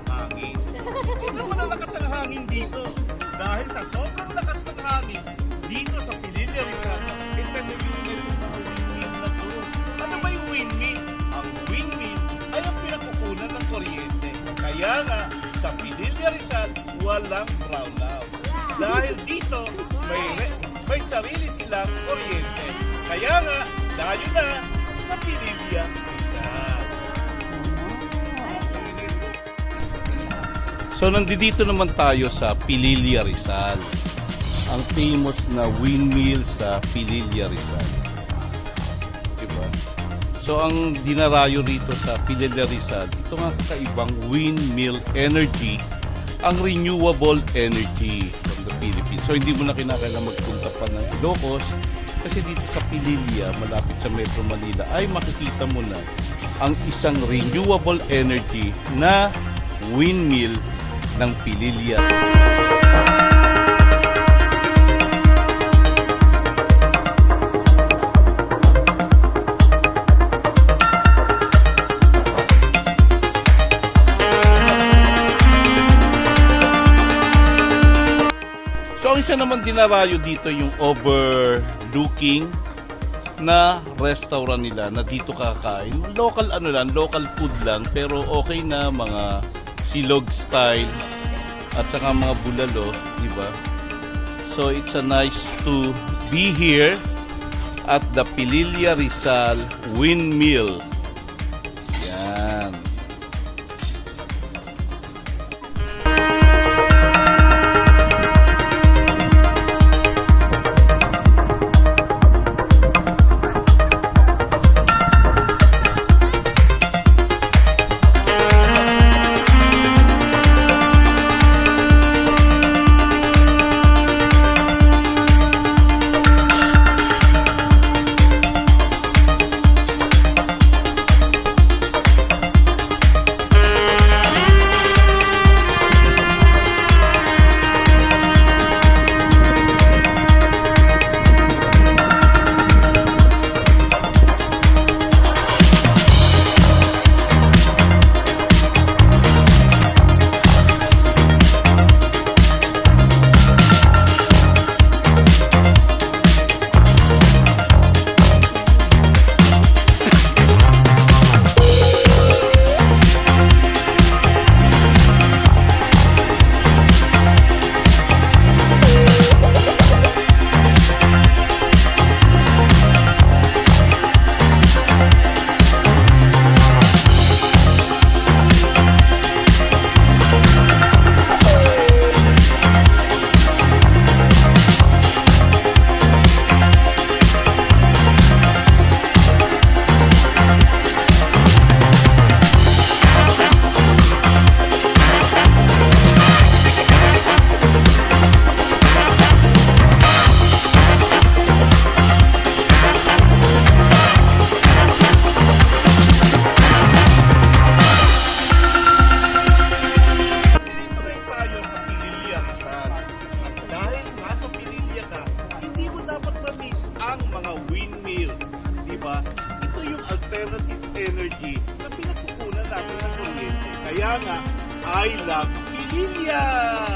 hangin. Hindi naman malakas ang hangin dito. Dahil sa sobrang lakas ng hangin, dito sa Pililla Rizal, ito na yung mga windmill na to. Ano ba yung windmill? Ang windmill ay ang pinagkukunan ng kuryente. Kaya nga, sa Pililla Rizal, walang brownout. Dahil dito, may sarili silang kuryente. Kaya nga, dayo na sa Pililla Rizal. So, nandito naman tayo sa Pililla Rizal. Ang famous na windmill sa Pililla Rizal. Diba? So, ang dinarayo rito sa Pililla Rizal, ito nga kakaibang windmill energy, ang renewable energy from the Philippines. So, hindi mo na kinakailangan magpunta pa ng Ilocos kasi dito sa Pililla, malapit sa Metro Manila, ay makikita mo na ang isang renewable energy na windmill ng Pililla. So, ang isa naman dinarayo dito yung overlooking na restaurant nila na dito kakain. Local local food lang pero okay na, mga silog style at saka mga bulalo, di ba? So it's a nice to be here at the Pililla Rizal Windmill. Yan. Energy na pinagkukunan natin ng kuryente. Kaya nga, I love Pililla.